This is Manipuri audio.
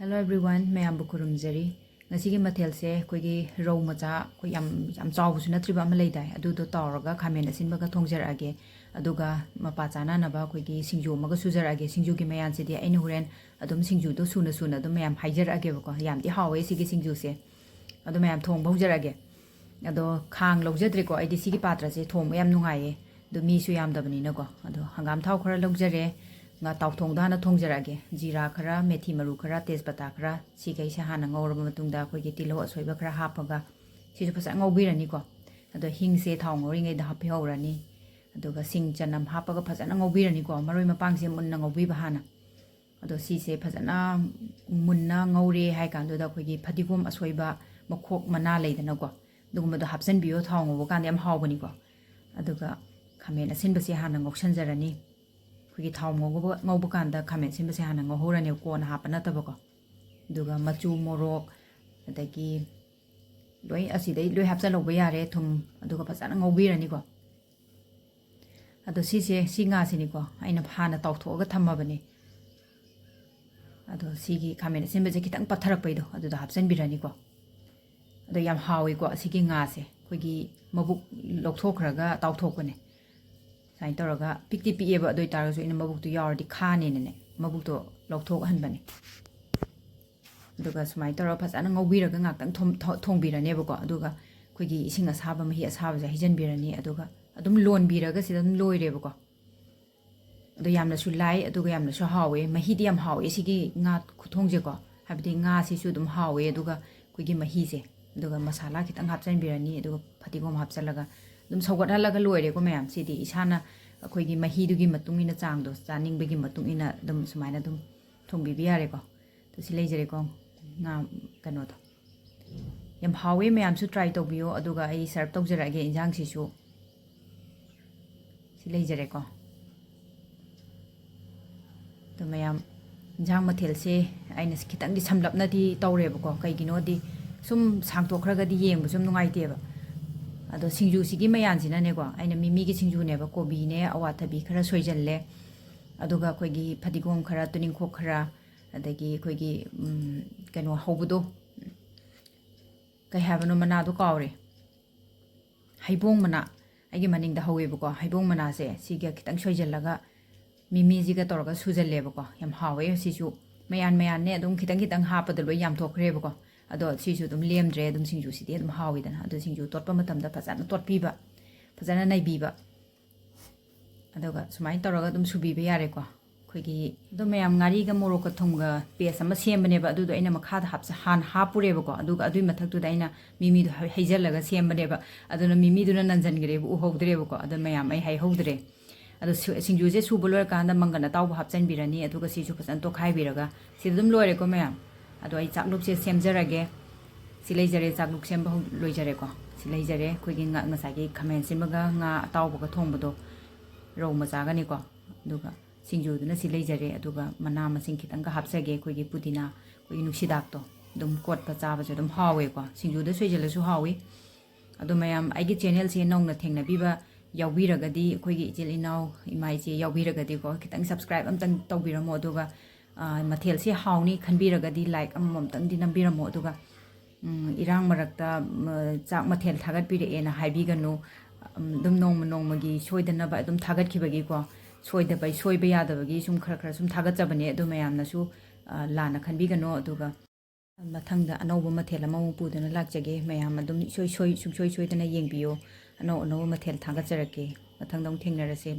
Hello everyone, mayam bukurumjari. Ngasigi mathel se koigi Rohu Macha ko yam chawbusu natriba ama leidai adudo tawraga khamen asinbaga thongjarage aduga mapa chana naba koigi singju maga sujarage singju gi mayan se di aina huren adum singju do suna adum mayam haijarage bako yam di hawe sigi singju se adum mayam thong baujarage ado khang lojadre ko aidi sigi patra se thong yam nungaye do mi su yam dabani na ko ado hangam thau khara lojare nga taw thong dana thongjarage jira khara methi maru khara tejpata khara sigai se hana ngawra matungda khoi gi tilo asoiba khara hapaga sisu phasa ngawbirani ko ado hing se thaw ngawringai da hapi hawrani aduga sing chanam hapaga phasa ngawbirani ko maroi mapang se munna ngawbiba hana ado si se phasa munna ngawre hai kan do da khoi gi phatigom asoiba makhok mana leidana ko duguma do hapsan biyo thaw ngawba kan yam hawbani ko aduga khamen asin basi hana ngawsanjarani khoi thau ngawba kanda khamen sinbase hana ngawhorani ko na hapana tabako duga machu morok adagi loi asidai loi hapsa loba yare thum aduga pasana ngawbirani ko ado sise singa sini ko aina hana tawthoga thammabani ado sigi khamen sinbase kitang patharak paido aduda hapsan birani ko ado yam hawi ko sigi nga se khoigi mabuk lokthokraga tawthokone sain toroga pikti pieba doi targasu ina mabuk tu yardi khani ne mabuk to lokthok hanbani duga sumai toro phasana ngawbiraga ngaktang thongbirane bako aduga khoigi ising asaba mahi asaba ja hijanbirani aduga adum lon biraga sidam loire bako adu yamna su lai aduga yamna su hawe mahi di yam hawe sigi nga khuthongje ko habdi nga si su dum hawe aduga khoigi mahi se aduga masala kitang hapjanbirani aduga phatigom hapchalaga dum sogat halaga loire ko mayam sidi isana khoigi mahi dugi matungina changdo chaning begi matungina dum sumaina dum thongbi biyare ko to silejare ko nga kano to yam hawe mayam su try to biyo aduga ai serve tawjarage injang si su silejare ko to mayam injang mathel se aina kitang di samlapna di tawreba ko kaigino di sum sangtokraga di yengbu sum nungaiteba ado singju sigi mayan sina ne ko aina mimi gi singju ne ba kobi ne awathabi khara soijalle aduga khoigi phadigom khara tuningkho khara adagi khoigi kano hawbudo kai habano mana do kawre haibong mana agi maning da hawe ba ko haibong mana se siga kitang soijallaga mimi ji ga torga sujalle ba ko yam hawe sisu mayan ne adum kitang hapa da loi yam thokre ba ko ado sisu dum lemdre dum singju sidi dum hawidana ado singju totpa matamda phasana totpiba phasana naibiba adoga sumai toroga dum subiba yare ko khoigi dum mayam ngari ga morok ka thumga pes ama sembane ba adu do aina makha da hapsa han hapure ba ko aduga adui mathak tu da aina mimi do heijalaga sembane ba aduna mimi du na nanjan gre bu howdre ba ko adu mayam ai hai howdre ado singju je subulor ka da mangana taw ba hapchan birani aduga sisu phasan to khai biraga sidum loire ko mayam ado ai chakluk se semjarage silejare chakluk semba loijare ko silejare khoigi nga ngasagi khamen simaga nga tawbaga thongbodo Rohu Macha gani ko duga singju duna silejare aduga mana masing kitanga hapsage khoigi pudina khoigi nuksidak to dum kot pa chaba je dum hawe ko singju da soijala su hawe ado mayam aigi channel se nongna thengna biba yawbiragadi khoigi ichil inaw imai che yawbiragadi ko kitang subscribe amtang tawbiramo aduga mathel se hawni khanbiragadi like amamtang di nambiramo aduga irang marakta chak mathel thagat pire ena haibiganu dum nongmagi soidana ba dum thagat khibagi ko soida bai soiba yadabagi sum khara sum thagat jabane adu mayamna su lana khanbiganu aduga mathangda anauba mathel ama pudana lakjage mayam dum soi sumsoi soidana yengbiyo anau mathel thagat jarake mathangdong thengnarase